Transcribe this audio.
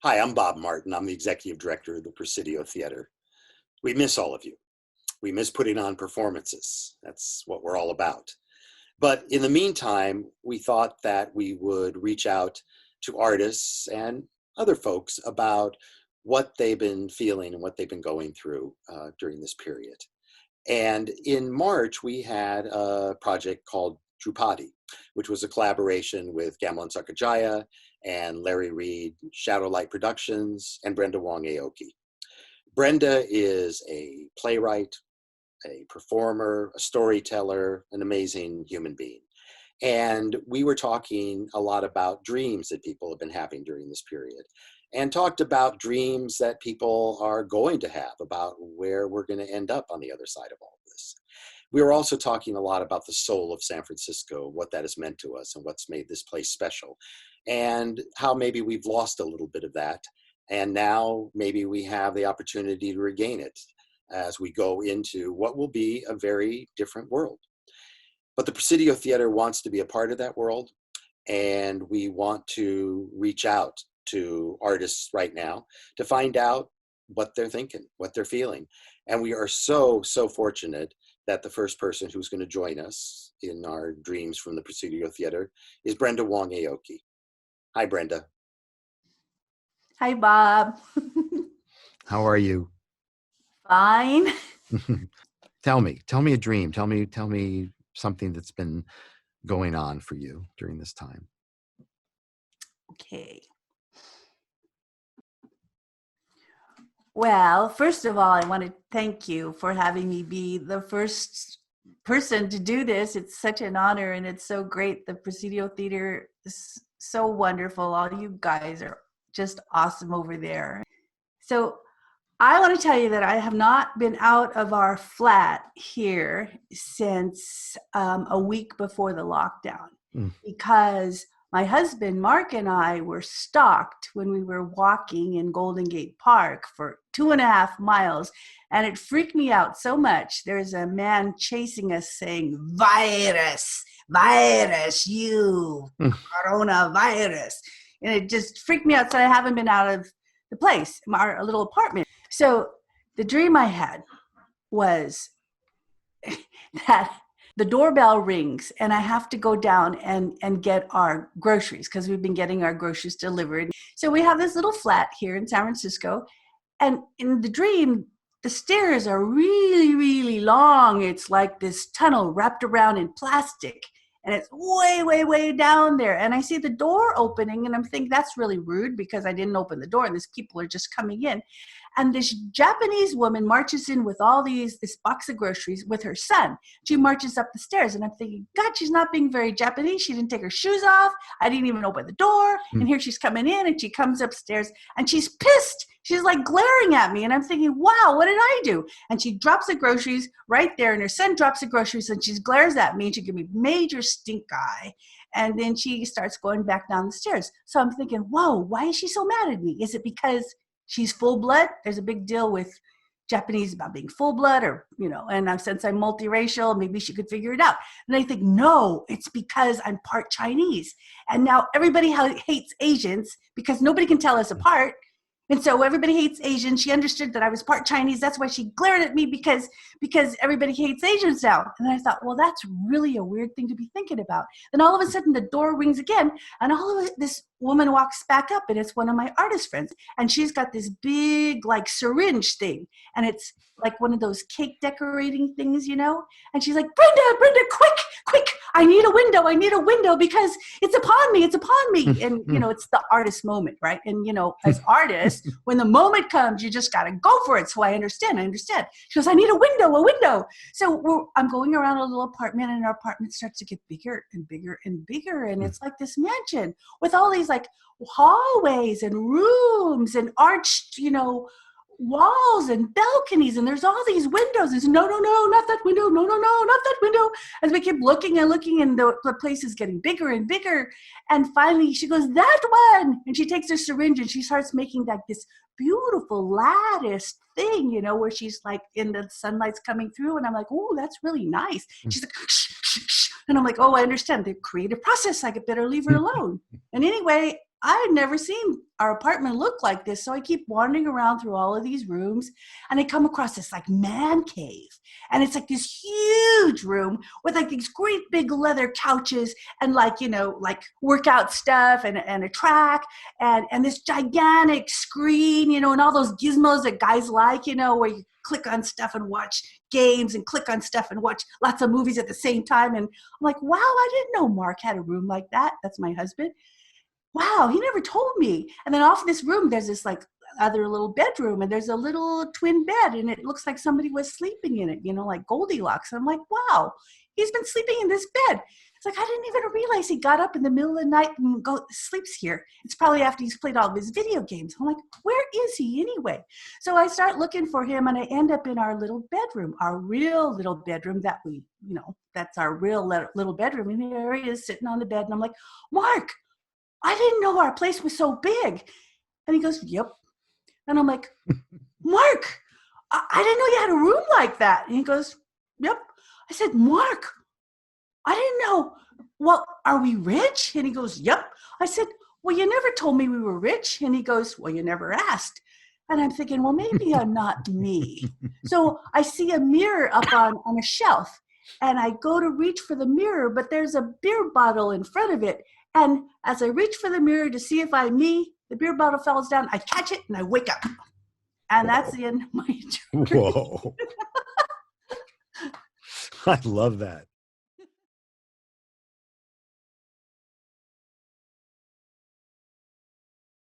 Hi, I'm Bob Martin. I'm the executive director of the Presidio Theatre. We miss all of you. We miss putting on performances. That's what we're all about. But in the meantime, we thought that we would reach out to artists and other folks about what they've been feeling and what they've been going through during this period. And in March, we had a project called Drupadi, which was a collaboration with Gamelan Sakajaya and Larry Reed, Shadowlight Productions, and Brenda Wong Aoki. Brenda is a playwright, a performer, a storyteller, an amazing human being. And we were talking a lot about dreams that people have been having during this period, and talked about dreams that people are going to have about where we're going to end up on the other side of all of this. We were also talking a lot about the soul of San Francisco, what that has meant to us and what's made this place special, and how maybe we've lost a little bit of that. And now maybe we have the opportunity to regain it as we go into what will be a very different world. But the Presidio Theatre wants to be a part of that world, and we want to reach out to artists right now to find out what they're thinking, what they're feeling. And we are so fortunate that the first person who's going to join us in our Dreams from the Presidio Theatre is Brenda Wong Aoki. Hi, Brenda. Hi, Bob. How are you? Fine. Tell me a dream. Tell me something that's been going on for you during this time. Okay. Well, first of all, I want to thank you for having me be the first person to do this. It's such an honor, and it's so great. The Presidio Theater is so wonderful. All you guys are just awesome over there. So I want to tell you that I have not been out of our flat here since a week before the lockdown, because my husband, Mark, and I were stalked when we were walking in Golden Gate Park for 2.5 miles, and it freaked me out so much. There's a man chasing us saying, virus, you, coronavirus. And it just freaked me out, so I haven't been out of the place, our little apartment. So the dream I had was that the doorbell rings and I have to go down and get our groceries, because we've been getting our groceries delivered. So we have this little flat here in San Francisco, and in the dream, the stairs are really, really long. It's like this tunnel wrapped around in plastic, and it's way, way, way down there. And I see the door opening, and I'm thinking that's really rude because I didn't open the door and these people are just coming in. And this Japanese woman marches in with this box of groceries with her son. She marches up the stairs, and I'm thinking, God, she's not being very Japanese. She didn't take her shoes off. I didn't even open the door. And here she's coming in, and she comes upstairs, and she's pissed. She's like glaring at me, and I'm thinking, wow, what did I do? And she drops the groceries right there, and her son drops the groceries, and she glares at me, and she gives me major stink eye. And then she starts going back down the stairs. So I'm thinking, whoa, why is she so mad at me? Is it because she's full blood? There's a big deal with Japanese about being full blood, or, and since I'm multiracial, maybe she could figure it out. And I think, no, it's because I'm part Chinese. And now everybody hates Asians because nobody can tell us apart. And so everybody hates Asians. She understood that I was part Chinese. That's why she glared at me, because everybody hates Asians now. And I thought, well, that's really a weird thing to be thinking about. Then all of a sudden the door rings again, and this woman walks back up, and it's one of my artist friends. And she's got this big like syringe thing, and it's like one of those cake decorating things, And she's like, Brenda, quick, I need a window because it's upon me. And, it's the artist moment, right? And, as artists, when the moment comes, you just got to go for it. So I understand. She goes, I need a window. So I'm going around a little apartment, and our apartment starts to get bigger and bigger and bigger. And it's like this mansion with all these like hallways and rooms and arched, walls and balconies, and there's all these windows. It's no, not that window, no, not that window. As we keep looking, and the place is getting bigger and bigger. And finally she goes, that one. And she takes her syringe and she starts making like this beautiful lattice thing, where she's like in the sunlight's coming through. And I'm like, oh, that's really nice. She's like, shh. And I'm like, oh, I understand the creative process. I better leave her alone. And anyway, I had never seen our apartment look like this. So I keep wandering around through all of these rooms, and I come across this like man cave. And it's like this huge room with like these great big leather couches and like, like workout stuff and a track and this gigantic screen, and all those gizmos that guys like, where you click on stuff and watch games and click on stuff and watch lots of movies at the same time. And I'm like, wow, I didn't know Mark had a room like that. That's my husband. Wow, he never told me. And then off in this room, there's this like other little bedroom, and there's a little twin bed, and it looks like somebody was sleeping in it, like Goldilocks. And I'm like, wow, he's been sleeping in this bed. It's like, I didn't even realize he got up in the middle of the night and sleeps here. It's probably after he's played all of his video games. I'm like, where is he anyway? So I start looking for him, and I end up in our little bedroom, our real little bedroom that we, that's our real little bedroom. And here he is sitting on the bed, and I'm like, Mark, I didn't know our place was so big. And he goes, yep. And I'm like, Mark, I didn't know you had a room like that. And he goes, yep. I said, Mark, I didn't know. Well, are we rich? And he goes, yep. I said, well, you never told me we were rich. And he goes, well, you never asked. And I'm thinking, well, maybe I'm not me. So I see a mirror up on a shelf, and I go to reach for the mirror, but there's a beer bottle in front of it. And as I reach for the mirror to see if I'm me, the beer bottle falls down. I catch it and I wake up. And that's the end of my journey. Whoa. I love that.